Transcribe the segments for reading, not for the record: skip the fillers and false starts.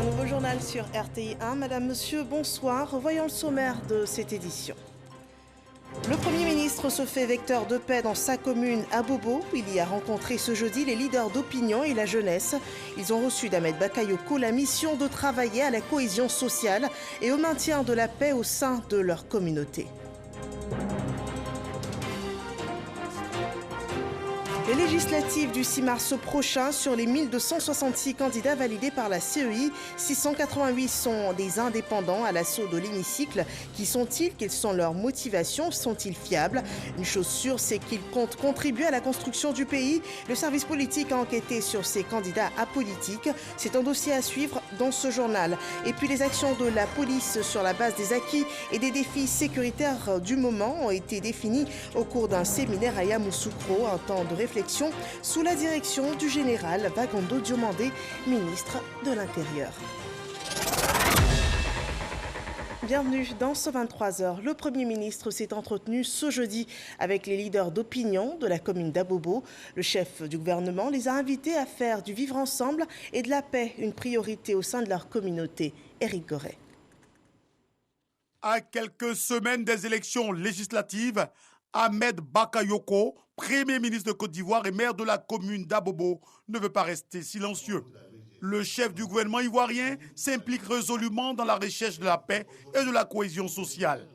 Un nouveau journal sur RTI 1. Madame, monsieur, bonsoir. Voyons le sommaire de cette édition. Le Premier ministre se fait vecteur de paix dans sa commune à Bobo. Il y a rencontré ce jeudi les leaders d'opinion et la jeunesse. Ils ont reçu d'Ahmed Bakayoko la mission de travailler à la cohésion sociale et au maintien de la paix au sein de leur communauté. Les législatives du 6 mars prochain, sur les 1266 candidats validés par la CEI, 688 sont des indépendants à l'assaut de l'hémicycle. Qui sont-ils? Quelles sont leurs motivations? Sont-ils fiables? Une chose sûre, c'est qu'ils comptent contribuer à la construction du pays. Le service politique a enquêté sur ces candidats apolitiques. C'est un dossier à suivre dans ce journal. Et puis les actions de la police sur la base des acquis et des défis sécuritaires du moment ont été définies au cours d'un séminaire à Yamoussoukro, un temps de réflexion sous la direction du général Bagando Diomandé, ministre de l'Intérieur. Bienvenue dans ce 23h. Le Premier ministre s'est entretenu ce jeudi avec les leaders d'opinion de la commune d'Abobo. Le chef du gouvernement les a invités à faire du vivre ensemble et de la paix une priorité au sein de leur communauté. Éric Goret. À quelques semaines des élections législatives, Ahmed Bakayoko, Premier ministre de Côte d'Ivoire et maire de la commune d'Abobo, ne veut pas rester silencieux. Le chef du gouvernement ivoirien s'implique résolument dans la recherche de la paix et de la cohésion sociale.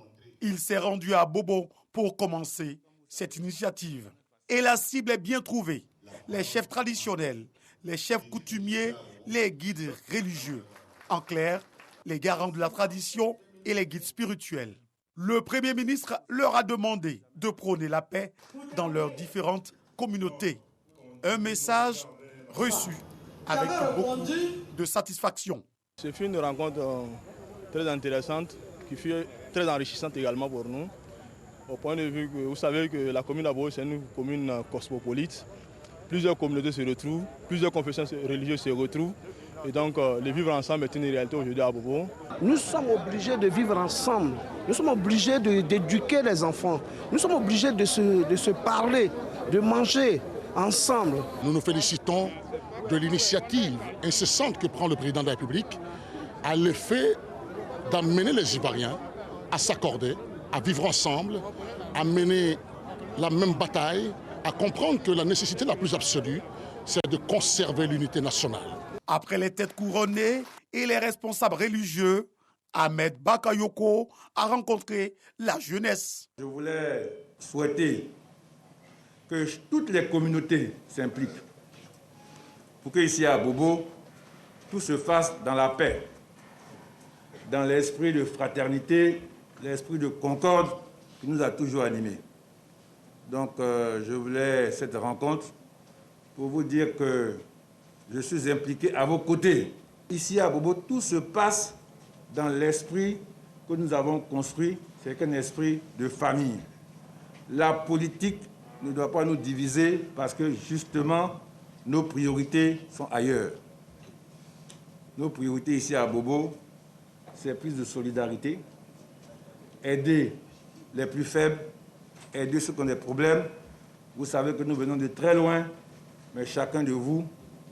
Il s'est rendu à Abobo pour commencer cette initiative. Et la cible est bien trouvée. Les chefs traditionnels, les chefs coutumiers, les guides religieux. En clair, les garants de la tradition et les guides spirituels. Le Premier ministre leur a demandé de prôner la paix dans leurs différentes communautés. Un message reçu avec beaucoup de satisfaction. Ce fut une rencontre très intéressante, qui fut très enrichissante également pour nous. Au point de vue que vous savez que la commune d'Abo, c'est une commune cosmopolite. Plusieurs communautés se retrouvent, plusieurs confessions religieuses se retrouvent. Et donc, le vivre ensemble est une réalité aujourd'hui à Bobo. Nous sommes obligés de vivre ensemble. Nous sommes obligés d'éduquer les enfants. Nous sommes obligés de se parler, de manger ensemble. Nous nous félicitons de l'initiative incessante que prend le président de la République à l'effet d'amener les Ivoiriens à s'accorder, à vivre ensemble, à mener la même bataille, à comprendre que la nécessité la plus absolue, c'est de conserver l'unité nationale. Après les têtes couronnées et les responsables religieux, Ahmed Bakayoko a rencontré la jeunesse. Je voulais souhaiter que toutes les communautés s'impliquent pour qu'ici à Bobo, tout se fasse dans la paix, dans l'esprit de fraternité, l'esprit de concorde qui nous a toujours animés. Donc je voulais cette rencontre pour vous dire que je suis impliqué à vos côtés. Ici à Bobo, tout se passe dans l'esprit que nous avons construit, c'est un esprit de famille. La politique ne doit pas nous diviser parce que justement, nos priorités sont ailleurs. Nos priorités ici à Bobo, c'est plus de solidarité, aider les plus faibles, aider ceux qui ont des problèmes. Vous savez que nous venons de très loin, mais chacun de vous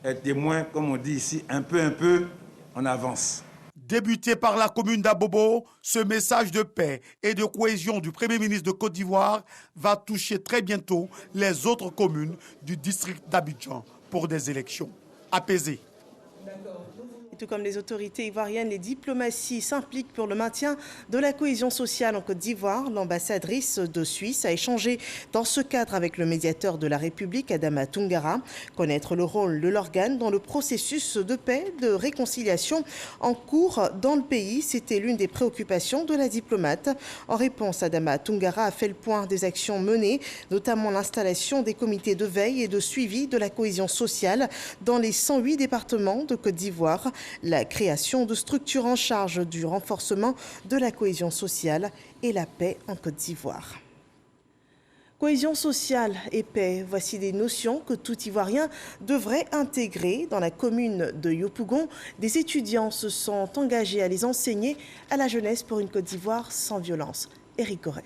est témoin, comme on dit ici, un peu, en avance. Débuté par la commune d'Abobo, ce message de paix et de cohésion du Premier ministre de Côte d'Ivoire va toucher très bientôt les autres communes du district d'Abidjan pour des élections apaisées. Et tout comme les autorités ivoiriennes, les diplomaties s'impliquent pour le maintien de la cohésion sociale en Côte d'Ivoire. L'ambassadrice de Suisse a échangé dans ce cadre avec le médiateur de la République, Adama Toungara. Connaître le rôle de l'organe dans le processus de paix, de réconciliation en cours dans le pays, c'était l'une des préoccupations de la diplomate. En réponse, Adama Toungara a fait le point des actions menées, notamment l'installation des comités de veille et de suivi de la cohésion sociale dans les 108 départements de Côte d'Ivoire. La création de structures en charge du renforcement de la cohésion sociale et la paix en Côte d'Ivoire. Cohésion sociale et paix, voici des notions que tout Ivoirien devrait intégrer. Dans la commune de Yopougon, des étudiants se sont engagés à les enseigner à la jeunesse pour une Côte d'Ivoire sans violence. Éric Goret.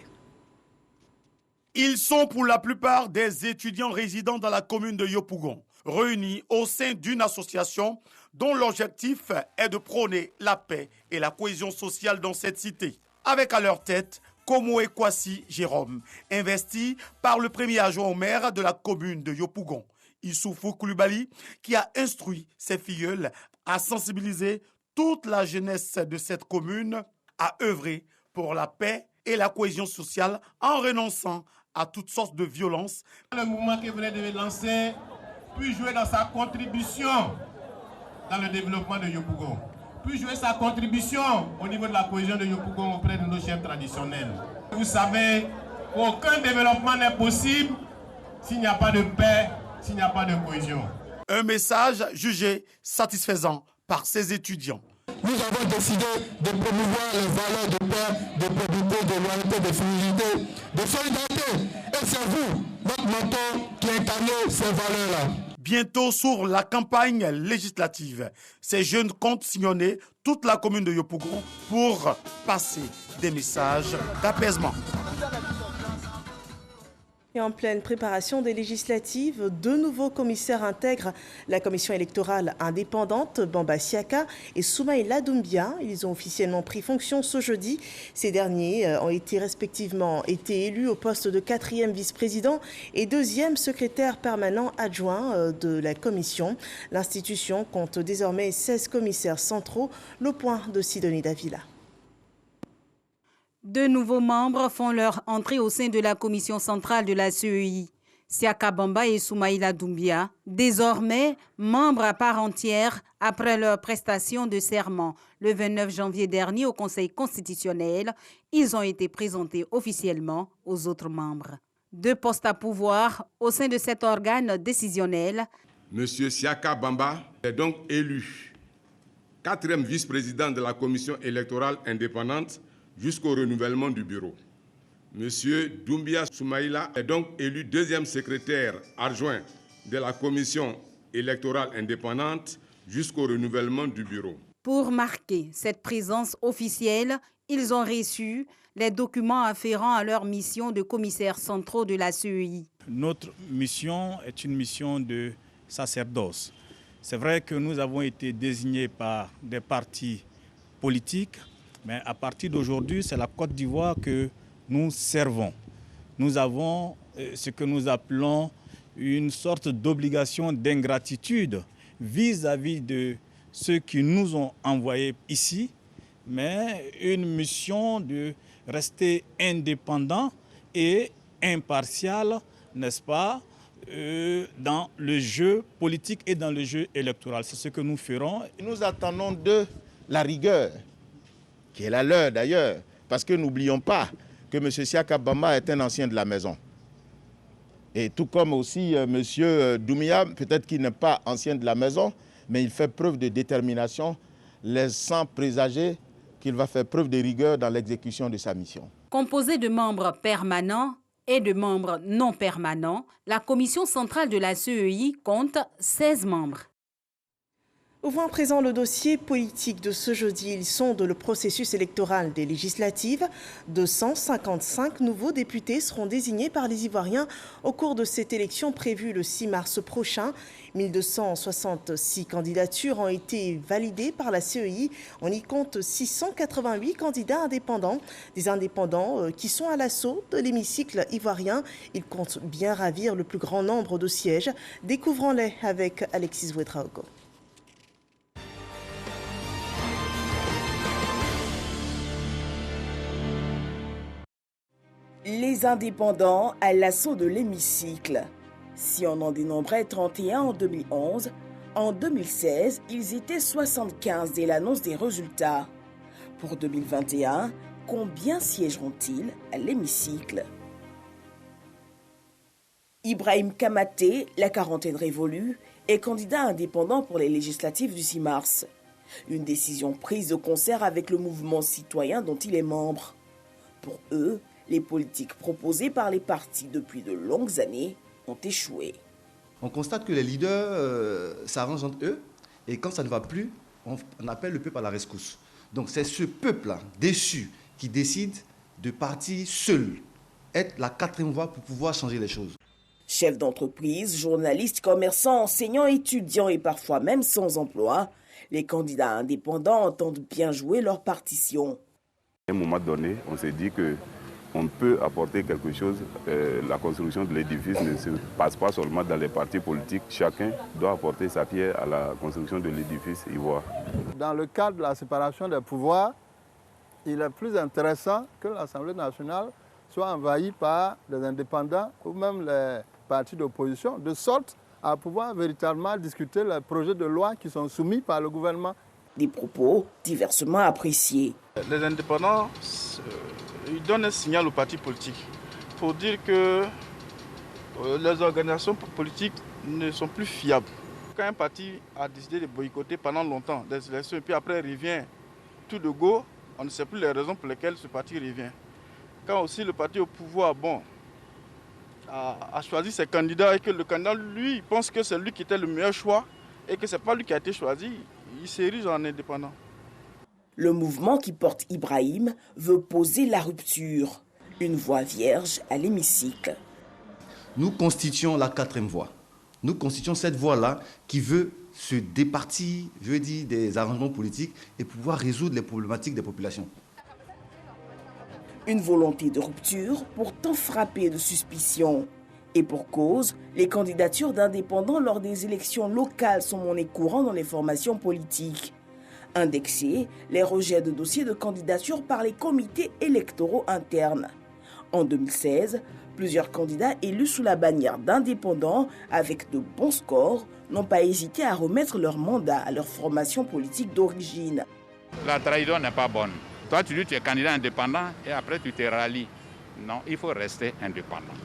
Ils sont pour la plupart des étudiants résidant dans la commune de Yopougon. réunis au sein d'une association dont l'objectif est de prôner la paix et la cohésion sociale dans cette cité. Avec à leur tête Komo Ekwasi Jérôme, investi par le premier adjoint au maire de la commune de Yopougon, Issoufou Koulibaly, qui a instruit ses filleuls à sensibiliser toute la jeunesse de cette commune à œuvrer pour la paix et la cohésion sociale en renonçant à toutes sortes de violences. Le mouvement que vous venez de lancer peut jouer dans sa contribution dans le développement de Yopougon, peut jouer sa contribution au niveau de la cohésion de Yopougon auprès de nos chefs traditionnels. Vous savez qu'aucun développement n'est possible s'il n'y a pas de paix, s'il n'y a pas de cohésion. Un message jugé satisfaisant par ces étudiants. Nous avons décidé de promouvoir les valeurs de paix, de probité, de loyauté, de fidélité, de solidarité. Et c'est vous, votre mentor, qui incarnez ces valeurs-là. Bientôt s'ouvre la campagne législative. Ces jeunes comptent sillonner toute la commune de Yopougon pour passer des messages d'apaisement. Et en pleine préparation des législatives, deux nouveaux commissaires intègrent la commission électorale indépendante, Bamba Siaka et Soumaïla Doumbia. Ils ont officiellement pris fonction ce jeudi. Ces derniers ont été respectivement élus au poste de 4e vice-président et 2e secrétaire permanent adjoint de la commission. L'institution compte désormais 16 commissaires centraux. Le point de Sidonie Davila. Deux nouveaux membres font leur entrée au sein de la commission centrale de la CEI. Siaka Bamba et Soumaïla Doumbia, désormais membres à part entière après leur prestation de serment. Le 29 janvier dernier au Conseil constitutionnel, ils ont été présentés officiellement aux autres membres. Deux postes à pouvoir au sein de cet organe décisionnel. Monsieur Siaka Bamba est donc élu 4e vice-président de la commission électorale indépendante jusqu'au renouvellement du bureau. Monsieur Doumbia Soumaïla est donc élu 2e secrétaire adjoint de la commission électorale indépendante jusqu'au renouvellement du bureau. Pour marquer cette présence officielle, ils ont reçu les documents afférents à leur mission de commissaires centraux de la CEI. Notre mission est une mission de sacerdoce. C'est vrai que nous avons été désignés par des partis politiques, mais à partir d'aujourd'hui, c'est la Côte d'Ivoire que nous servons. Nous avons ce que nous appelons une sorte d'obligation d'ingratitude vis-à-vis de ceux qui nous ont envoyés ici, mais une mission de rester indépendant et impartial, n'est-ce pas, dans le jeu politique et dans le jeu électoral. C'est ce que nous ferons. Nous attendons de la rigueur, qui est la leur d'ailleurs, parce que n'oublions pas que M. Siaka Bamba est un ancien de la maison. Et tout comme aussi M. Doumbia, peut-être qu'il n'est pas ancien de la maison, mais il fait preuve de détermination, laissant présager qu'il va faire preuve de rigueur dans l'exécution de sa mission. Composée de membres permanents et de membres non permanents, la commission centrale de la CEI compte 16 membres. Ouvrons à présent le dossier politique de ce jeudi. Ils sondent le processus électoral des législatives. 255 nouveaux députés seront désignés par les Ivoiriens au cours de cette élection prévue le 6 mars prochain. 1266 candidatures ont été validées par la CEI. On y compte 688 candidats indépendants. Des indépendants qui sont à l'assaut de l'hémicycle ivoirien. Ils comptent bien ravir le plus grand nombre de sièges. Découvrons-les avec Alexis Ouedraogo. Les indépendants à l'assaut de l'hémicycle. Si on en dénombrait 31 en 2011, en 2016, ils étaient 75 dès l'annonce des résultats. Pour 2021, combien siégeront-ils à l'hémicycle? Ibrahim Kamaté, la quarantaine révolue, est candidat indépendant pour les législatives du 6 mars. Une décision prise de concert avec le mouvement citoyen dont il est membre. Pour eux, les politiques proposées par les partis depuis de longues années ont échoué. On constate que les leaders s'arrangent entre eux et quand ça ne va plus, on appelle le peuple à la rescousse. Donc c'est ce peuple-là, déçu, qui décide de partir seul, être la 4e voie pour pouvoir changer les choses. Chefs d'entreprise, journalistes, commerçants, enseignants, étudiants et parfois même sans emploi, les candidats indépendants entendent bien jouer leur partition. À un moment donné, on s'est dit qu'on peut apporter quelque chose. La construction de l'édifice ne se passe pas seulement dans les partis politiques. Chacun doit apporter sa pierre à la construction de l'édifice ivoire. Dans le cadre de la séparation des pouvoirs, il est plus intéressant que l'Assemblée nationale soit envahie par des indépendants ou même les partis d'opposition, de sorte à pouvoir véritablement discuter les projets de loi qui sont soumis par le gouvernement. Des propos diversement appréciés. Les indépendants, ils donnent un signal aux partis politiques pour dire que les organisations politiques ne sont plus fiables. Quand un parti a décidé de boycotter pendant longtemps des élections et puis après revient tout de go, on ne sait plus les raisons pour lesquelles ce parti revient. Quand aussi le parti au pouvoir a choisi ses candidats et que le candidat, lui, pense que c'est lui qui était le meilleur choix et que ce n'est pas lui qui a été choisi, il s'érige en indépendant. Le mouvement qui porte Ibrahim veut poser la rupture, une voie vierge à l'hémicycle. Nous constituons la quatrième voie. Nous constituons cette voie-là qui veut se départir, des arrangements politiques et pouvoir résoudre les problématiques des populations. Une volonté de rupture pourtant frappée de suspicion. Et pour cause, les candidatures d'indépendants lors des élections locales sont monnaie courante dans les formations politiques. Indexés, les rejets de dossiers de candidature par les comités électoraux internes. En 2016, plusieurs candidats élus sous la bannière d'indépendants avec de bons scores n'ont pas hésité à remettre leur mandat à leur formation politique d'origine. La trahison n'est pas bonne. Toi, tu dis que tu es candidat indépendant et après tu te rallies. Non, il faut rester indépendant.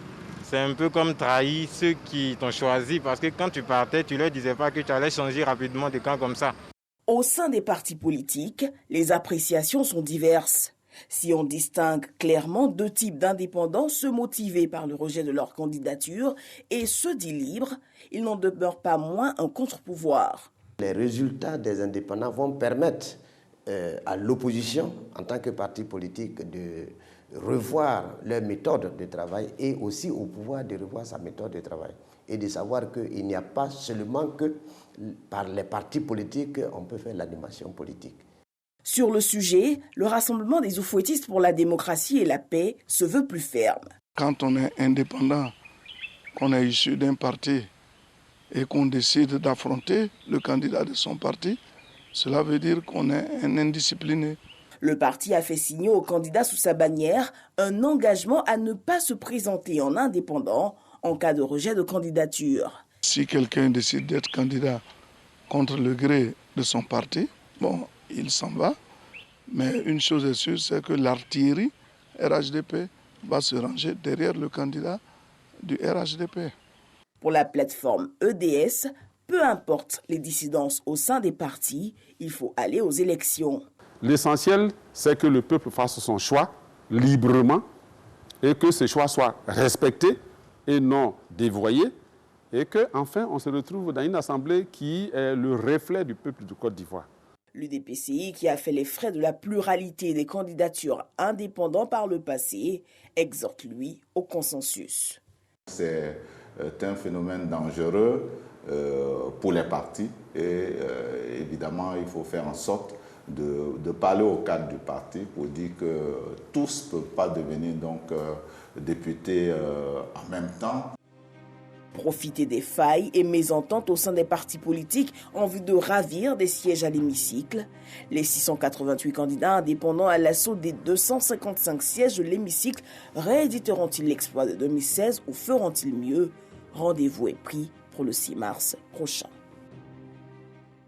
C'est un peu comme trahir ceux qui t'ont choisi parce que quand tu partais, tu ne leur disais pas que tu allais changer rapidement de camp comme ça. Au sein des partis politiques, les appréciations sont diverses. Si on distingue clairement deux types d'indépendants, ceux motivés par le rejet de leur candidature et ceux dits libres, il n'en demeure pas moins un contre-pouvoir. Les résultats des indépendants vont permettre à l'opposition, en tant que parti politique, de revoir leur méthode de travail et aussi au pouvoir de revoir sa méthode de travail. Et de savoir qu'il n'y a pas seulement que par les partis politiques on peut faire l'animation politique. Sur le sujet, le Rassemblement des oufouettistes pour la démocratie et la paix se veut plus ferme. Quand on est indépendant, qu'on est issu d'un parti et qu'on décide d'affronter le candidat de son parti, cela veut dire qu'on est un indiscipliné. Le parti a fait signer au candidat sous sa bannière un engagement à ne pas se présenter en indépendant en cas de rejet de candidature. Si quelqu'un décide d'être candidat contre le gré de son parti, bon, il s'en va. Mais une chose est sûre, c'est que l'artillerie RHDP va se ranger derrière le candidat du RHDP. Pour la plateforme EDS, peu importe les dissidences au sein des partis, il faut aller aux élections. L'essentiel, c'est que le peuple fasse son choix librement et que ce choix soit respecté et non dévoyé et qu'enfin on se retrouve dans une assemblée qui est le reflet du peuple de Côte d'Ivoire. L'UDPCI, qui a fait les frais de la pluralité des candidatures indépendantes par le passé, exhorte lui au consensus. C'est un phénomène dangereux pour les partis et évidemment il faut faire en sorte de parler au cadre du parti pour dire que tous ne peuvent pas devenir donc députés en même temps. Profiter des failles et mésententes au sein des partis politiques en vue de ravir des sièges à l'hémicycle. Les 688 candidats indépendants à l'assaut des 255 sièges de l'hémicycle rééditeront-ils l'exploit de 2016 ou feront-ils mieux? Rendez-vous est pris pour le 6 mars prochain.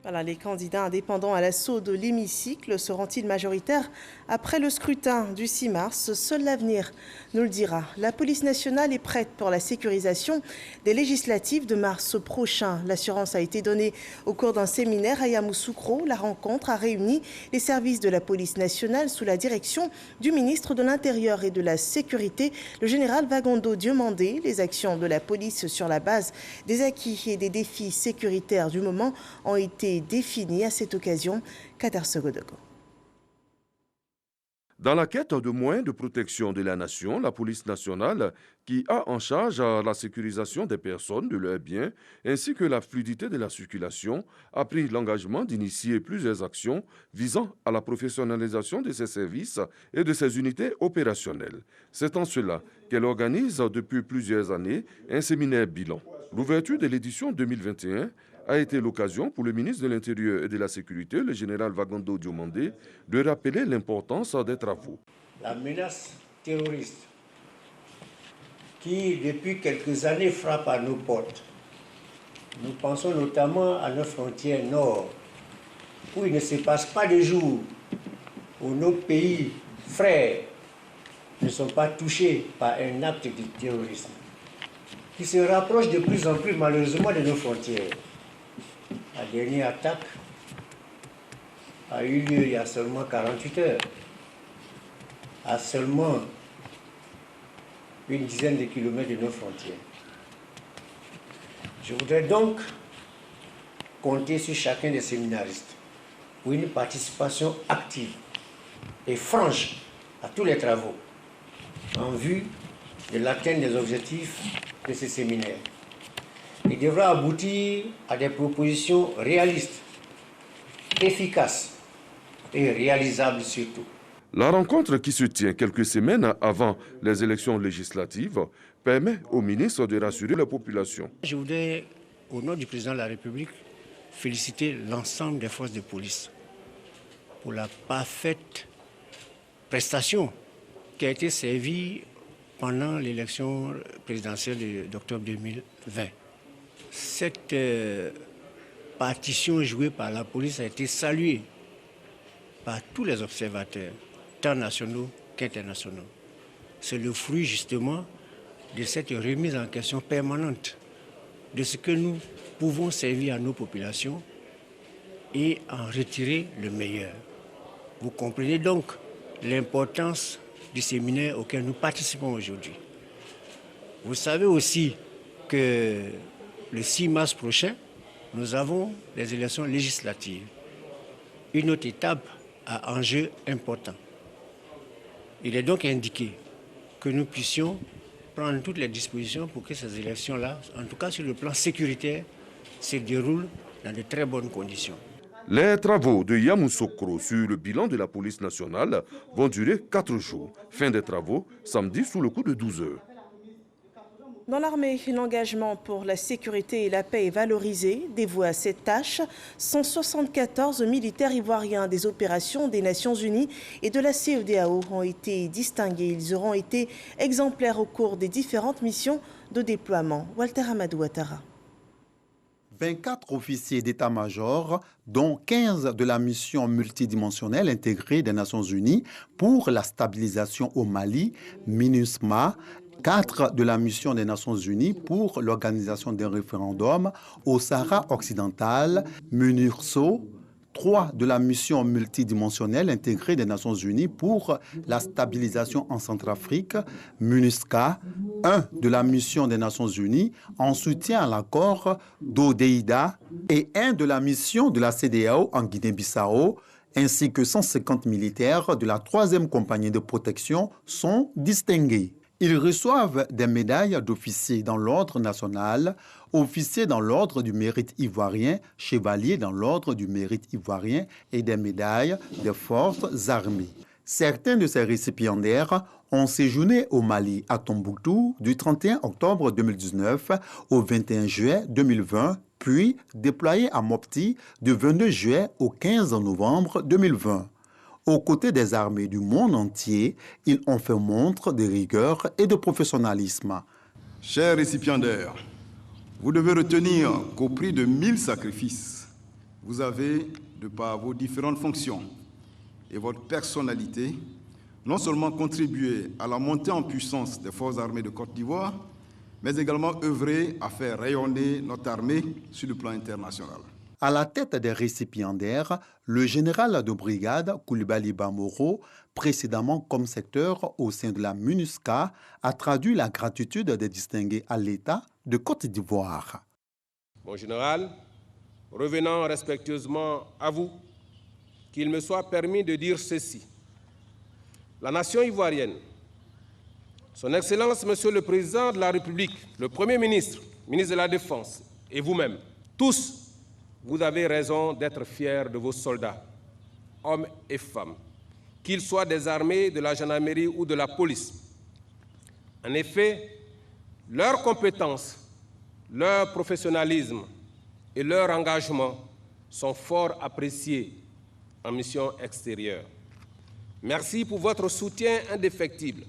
Voilà, les candidats indépendants à l'assaut de l'hémicycle seront-ils majoritaires après le scrutin du 6 mars? Seul l'avenir nous le dira. La police nationale est prête pour la sécurisation des législatives de mars prochain. L'assurance a été donnée au cours d'un séminaire à Yamoussoukro. La rencontre a réuni les services de la police nationale sous la direction du ministre de l'Intérieur et de la Sécurité, le général Vagondo Diomandé. Les actions de la police sur la base des acquis et des défis sécuritaires du moment ont été définies à cette occasion. Kader Sogodogo. Dans la quête de moyens de protection de la nation, la police nationale, qui a en charge la sécurisation des personnes, de leurs biens, ainsi que la fluidité de la circulation, a pris l'engagement d'initier plusieurs actions visant à la professionnalisation de ses services et de ses unités opérationnelles. C'est en cela qu'elle organise depuis plusieurs années un séminaire bilan. L'ouverture de l'édition 2021 a été l'occasion pour le ministre de l'Intérieur et de la Sécurité, le général Vagando Diomandé, de rappeler l'importance des travaux. La menace terroriste qui, depuis quelques années, frappe à nos portes. Nous pensons notamment à nos frontières nord, où il ne se passe pas de jour où nos pays frères ne sont pas touchés par un acte de terrorisme, qui se rapproche de plus en plus malheureusement de nos frontières. La dernière attaque a eu lieu il y a seulement 48 heures, à seulement une dizaine de kilomètres de nos frontières. Je voudrais donc compter sur chacun des séminaristes pour une participation active et franche à tous les travaux en vue de l'atteinte des objectifs de ces séminaires. Il devra aboutir à des propositions réalistes, efficaces et réalisables surtout. La rencontre qui se tient quelques semaines avant les élections législatives permet au ministre de rassurer la population. Je voudrais, au nom du président de la République, féliciter l'ensemble des forces de police pour la parfaite prestation qui a été servie pendant l'élection présidentielle d'octobre 2020. Cette partition jouée par la police a été saluée par tous les observateurs, tant nationaux qu'internationaux. C'est le fruit justement de cette remise en question permanente de ce que nous pouvons servir à nos populations et en retirer le meilleur. Vous comprenez donc l'importance du séminaire auquel nous participons aujourd'hui. Vous savez aussi que le 6 mars prochain, nous avons les élections législatives. Une autre étape à enjeu important. Il est donc indiqué que nous puissions prendre toutes les dispositions pour que ces élections-là, en tout cas sur le plan sécuritaire, se déroulent dans de très bonnes conditions. Les travaux de Yamoussoukro sur le bilan de la police nationale vont durer 4 jours. Fin des travaux samedi sous le coup de 12 heures. Dans l'armée, l'engagement pour la sécurité et la paix est valorisé. Dévoués à cette tâche, 174 militaires ivoiriens des opérations des Nations Unies et de la CEDEAO ont été distingués. Ils auront été exemplaires au cours des différentes missions de déploiement. Walter Amadou Ouattara. 24 officiers d'état-major, dont 15 de la mission multidimensionnelle intégrée des Nations Unies pour la stabilisation au Mali, MINUSMA, 4 de la mission des Nations Unies pour l'organisation d'un référendum au Sahara occidental, MINURSO, 3 de la mission multidimensionnelle intégrée des Nations Unies pour la stabilisation en Centrafrique, MINUSCA, 1 de la mission des Nations Unies en soutien à l'accord d'Odéida et 1 de la mission de la CEDEAO en Guinée-Bissau, ainsi que 150 militaires de la 3e compagnie de protection sont distingués. Ils reçoivent des médailles d'officiers dans l'ordre national, officiers dans l'ordre du mérite ivoirien, chevaliers dans l'ordre du mérite ivoirien et des médailles des forces armées. Certains de ces récipiendaires ont séjourné au Mali, à Tombouctou, du 31 octobre 2019 au 21 juillet 2020, puis déployés à Mopti du 22 juillet au 15 novembre 2020. Aux côtés des armées du monde entier, ils ont fait montre de rigueur et de professionnalisme. Chers récipiendaires, vous devez retenir qu'au prix de 1000 sacrifices, vous avez, de par vos différentes fonctions et votre personnalité, non seulement contribué à la montée en puissance des forces armées de Côte d'Ivoire, mais également œuvré à faire rayonner notre armée sur le plan international. À la tête des récipiendaires, le général de brigade Koulibaly Bamoro, précédemment comme secteur au sein de la MINUSCA, a traduit la gratitude des distingués à l'État de Côte d'Ivoire. Mon général, revenant respectueusement à vous, qu'il me soit permis de dire ceci. la nation ivoirienne, Son Excellence, Monsieur le Président de la République, le Premier ministre, ministre de la Défense et vous-même, tous, vous avez raison d'être fiers de vos soldats, hommes et femmes, qu'ils soient des armées, de la gendarmerie ou de la police. En effet, leurs compétences, leur professionnalisme et leur engagement sont fort appréciés en mission extérieure. Merci pour votre soutien indéfectible,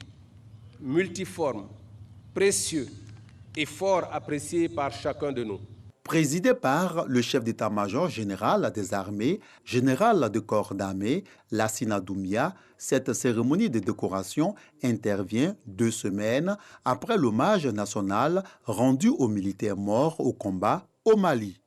multiforme, précieux et fort apprécié par chacun de nous. Présidé par le chef d'état-major général des armées, général de corps d'armée, Lassina Doumbia, cette cérémonie de décoration intervient 2 semaines après l'hommage national rendu aux militaires morts au combat au Mali.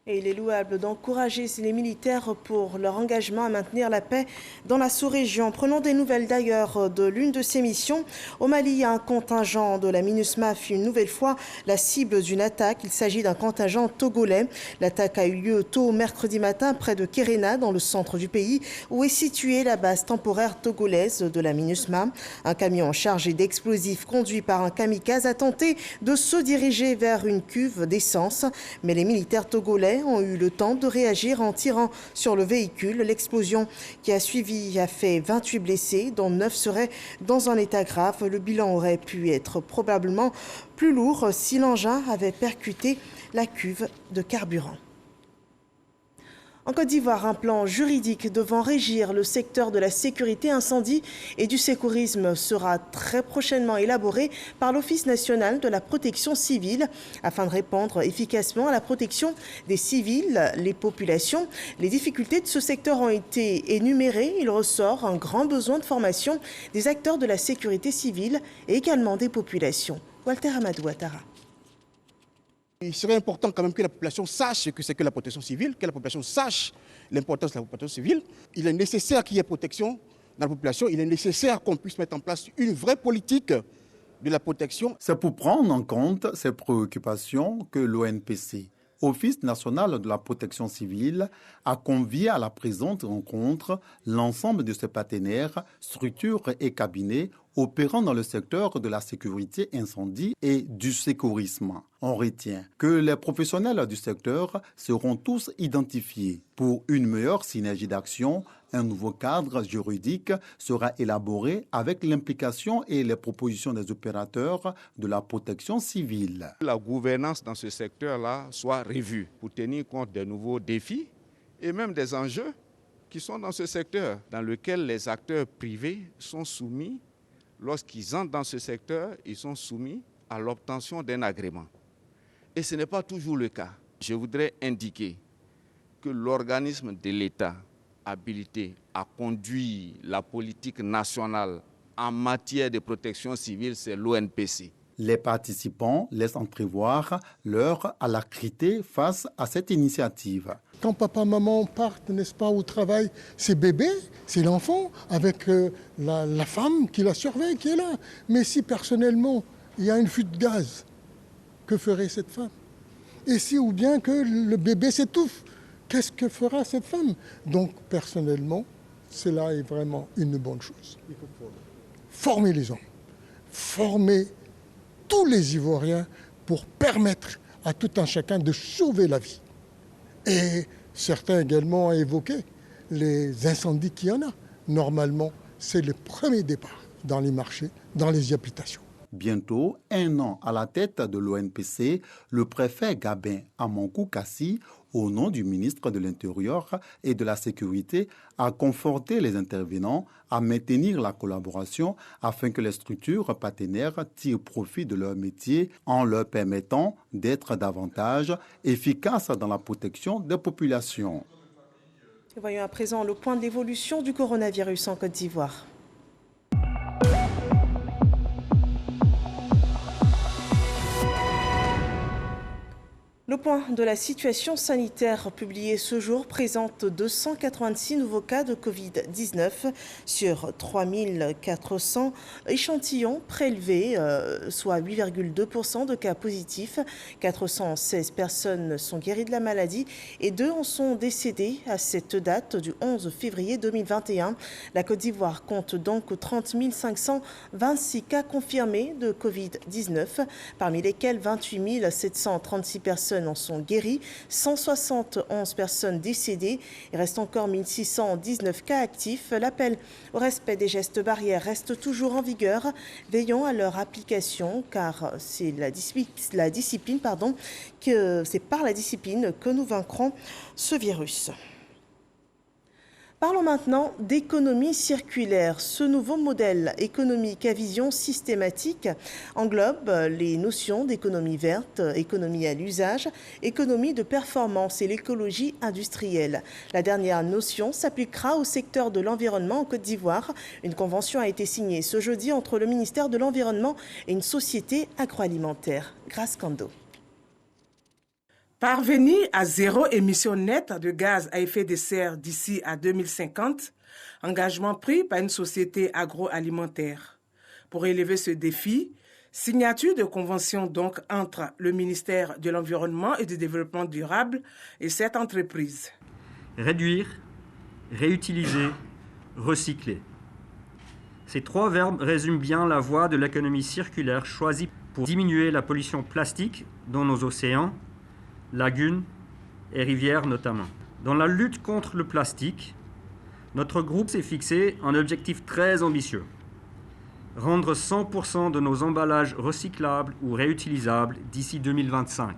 Et il est louable d'encourager les militaires pour leur engagement à maintenir la paix dans la sous-région. Prenons des nouvelles d'ailleurs de l'une de ces missions. Au Mali, un contingent de la MINUSMA fut une nouvelle fois la cible d'une attaque. Il s'agit d'un contingent togolais. L'attaque a eu lieu tôt mercredi matin près de Kéréna, dans le centre du pays, où est située la base temporaire togolaise de la MINUSMA. Un camion chargé d'explosifs conduit par un kamikaze a tenté de se diriger vers une cuve d'essence. Mais les militaires togolais ont eu le temps de réagir en tirant sur le véhicule. L'explosion qui a suivi a fait 28 blessés, dont 9 seraient dans un état grave. Le bilan aurait pu être probablement plus lourd si l'engin avait percuté la cuve de carburant. En Côte d'Ivoire, un plan juridique devant régir le secteur de la sécurité incendie et du secourisme sera très prochainement élaboré par l'Office national de la protection civile afin de répondre efficacement à la protection des civils, les populations. Les difficultés de ce secteur ont été énumérées. Il ressort un grand besoin de formation des acteurs de la sécurité civile et également des populations. Walter Amadou Ouattara. Il serait important quand même que la population sache ce que c'est que la protection civile, que la population sache l'importance de la protection civile. Il est nécessaire qu'il y ait protection dans la population. Il est nécessaire qu'on puisse mettre en place une vraie politique de la protection. C'est pour prendre en compte ces préoccupations que l'ONPC, Office national de la protection civile, a convié à la présente rencontre l'ensemble de ses partenaires, structures et cabinets opérant dans le secteur de la sécurité incendie et du secourisme. On retient que les professionnels du secteur seront tous identifiés. Pour une meilleure synergie d'action, un nouveau cadre juridique sera élaboré avec l'implication et les propositions des opérateurs de la protection civile. La gouvernance dans ce secteur-là soit revue pour tenir compte des nouveaux défis et même des enjeux qui sont dans ce secteur, dans lequel les acteurs privés sont soumis. Lorsqu'ils entrent dans ce secteur, ils sont soumis à l'obtention d'un agrément. Et ce n'est pas toujours le cas. Je voudrais indiquer que l'organisme de l'État habilité à conduire la politique nationale en matière de protection civile, c'est l'ONPC. Les participants laissent entrevoir leur alacrité face à cette initiative. Quand papa, maman partent, n'est-ce pas, au travail, c'est bébé, c'est l'enfant, avec la femme qui la surveille, qui est là. Mais si personnellement, il y a une fuite de gaz, que ferait cette femme? Et si ou bien que le bébé s'étouffe, qu'est-ce que fera cette femme? Donc personnellement, cela est vraiment une bonne chose. Il faut former les hommes, former tous les Ivoiriens pour permettre à tout un chacun de sauver la vie. Et certains également ont évoqué les incendies qu'il y en a. Normalement, c'est le premier départ dans les marchés, dans les habitations. Bientôt, 1 an à la tête de l'ONPC, le préfet Gabin Amankou Kassi, au nom du ministre de l'Intérieur et de la Sécurité, a conforté les intervenants à maintenir la collaboration afin que les structures partenaires tirent profit de leur métier en leur permettant d'être davantage efficaces dans la protection des populations. Et voyons à présent le point d'évolution du coronavirus en Côte d'Ivoire. Le point de la situation sanitaire publié ce jour présente 286 nouveaux cas de Covid-19 sur 3400 échantillons prélevés, soit 8,2% de cas positifs. 416 personnes sont guéries de la maladie et 2 en sont décédées à cette date du 11 février 2021. La Côte d'Ivoire compte donc 30 526 cas confirmés de Covid-19, parmi lesquels 28 736 personnes en sont guéries, 171 personnes décédées. Il reste encore 1619 cas actifs. L'appel au respect des gestes barrières reste toujours en vigueur. Veillons à leur application car c'est par la discipline que nous vaincrons ce virus. Parlons maintenant d'économie circulaire. Ce nouveau modèle économique à vision systématique englobe les notions d'économie verte, économie à l'usage, économie de performance et l'écologie industrielle. La dernière notion s'appliquera au secteur de l'environnement en Côte d'Ivoire. Une convention a été signée ce jeudi entre le ministère de l'Environnement et une société agroalimentaire. Grace Kando. Parvenir à zéro émission nette de gaz à effet de serre d'ici à 2050, engagement pris par une société agroalimentaire. Pour élever ce défi, signature de convention donc entre le ministère de l'Environnement et du Développement durable et cette entreprise. Réduire, réutiliser, recycler. Ces 3 verbes résument bien la voie de l'économie circulaire choisie pour diminuer la pollution plastique dans nos océans, lagunes et rivières notamment. Dans la lutte contre le plastique, notre groupe s'est fixé un objectif très ambitieux. Rendre 100% de nos emballages recyclables ou réutilisables d'ici 2025,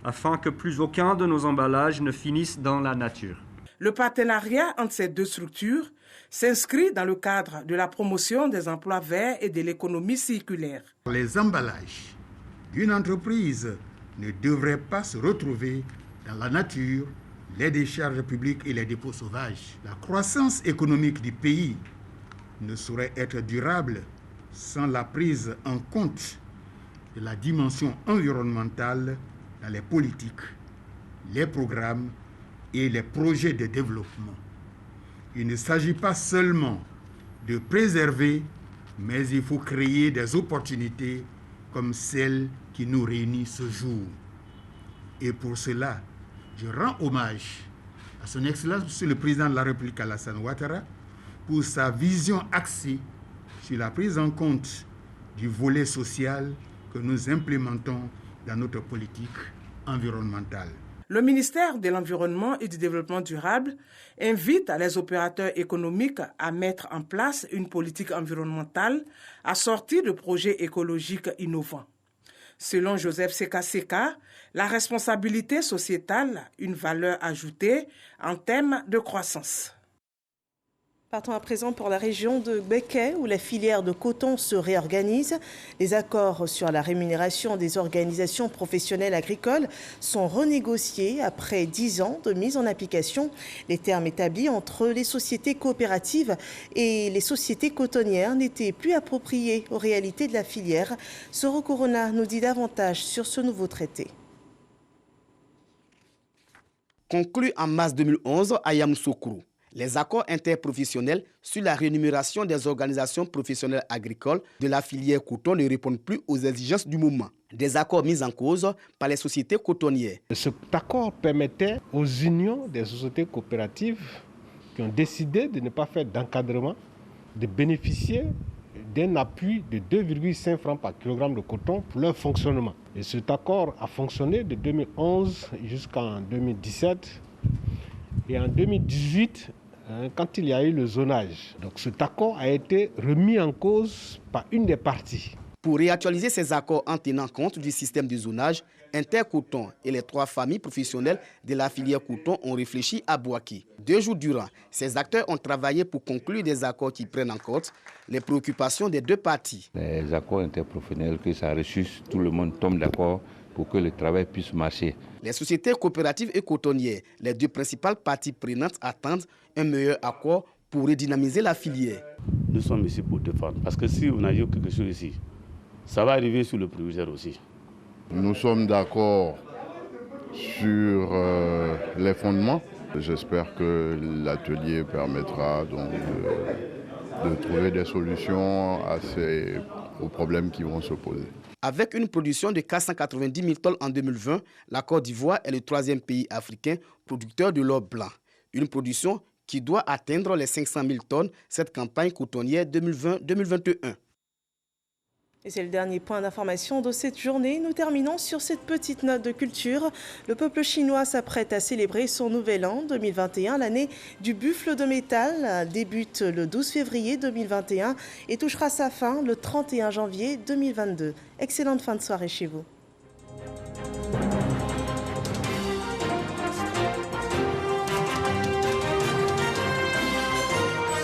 afin que plus aucun de nos emballages ne finisse dans la nature. Le partenariat entre ces 2 structures s'inscrit dans le cadre de la promotion des emplois verts et de l'économie circulaire. Les emballages d'une entreprise ne devraient pas se retrouver dans la nature, les décharges publiques et les dépôts sauvages. La croissance économique du pays ne saurait être durable sans la prise en compte de la dimension environnementale dans les politiques, les programmes et les projets de développement. Il ne s'agit pas seulement de préserver, mais il faut créer des opportunités comme celle qui nous réunit ce jour. Et pour cela, je rends hommage à son Excellence, Monsieur le Président de la République Alassane Ouattara, pour sa vision axée sur la prise en compte du volet social que nous implémentons dans notre politique environnementale. Le ministère de l'Environnement et du Développement durable invite les opérateurs économiques à mettre en place une politique environnementale assortie de projets écologiques innovants. Selon Joseph Seka, la responsabilité sociétale, une valeur ajoutée en termes de croissance. Partons à présent pour la région de Békay où la filière de coton se réorganise. Les accords sur la rémunération des organisations professionnelles agricoles sont renégociés après 10 ans de mise en application. Les termes établis entre les sociétés coopératives et les sociétés cotonnières n'étaient plus appropriés aux réalités de la filière. Soro Corona nous dit davantage sur ce nouveau traité. Conclu en mars 2011 à Yamoussoukro, les accords interprofessionnels sur la rémunération des organisations professionnelles agricoles de la filière coton ne répondent plus aux exigences du moment. Des accords mis en cause par les sociétés cotonnières. Cet accord permettait aux unions des sociétés coopératives qui ont décidé de ne pas faire d'encadrement de bénéficier d'un appui de 2,5 francs par kilogramme de coton pour leur fonctionnement. Et cet accord a fonctionné de 2011 jusqu'en 2017. Et en 2018, quand il y a eu le zonage, donc cet accord a été remis en cause par une des parties. Pour réactualiser ces accords en tenant compte du système de zonage, Intercoton et les 3 familles professionnelles de la filière coton ont réfléchi à Bouaki. 2 jours durant, ces acteurs ont travaillé pour conclure des accords qui prennent en compte les préoccupations des 2 parties. Les accords interprofessionnels, que ça ressuscite, tout le monde tombe d'accord pour que le travail puisse marcher. Les sociétés coopératives et cotonnières, les 2 principales parties prenantes, attendent un meilleur accord pour redynamiser la filière. Nous sommes ici pour défendre, parce que si on a eu quelque chose ici, ça va arriver sur le proviseur aussi. Nous sommes d'accord sur les fondements. J'espère que l'atelier permettra donc de trouver des solutions aux problèmes qui vont se poser. Avec une production de 490 000 tonnes en 2020, la Côte d'Ivoire est le 3e pays africain producteur de l'or blanc. Une production qui doit atteindre les 500 000 tonnes cette campagne cotonnière 2020-2021. Et c'est le dernier point d'information de cette journée. Nous terminons sur cette petite note de culture. Le peuple chinois s'apprête à célébrer son nouvel an 2021. L'année du buffle de métal débute le 12 février 2021 et touchera sa fin le 31 janvier 2022. Excellente fin de soirée chez vous.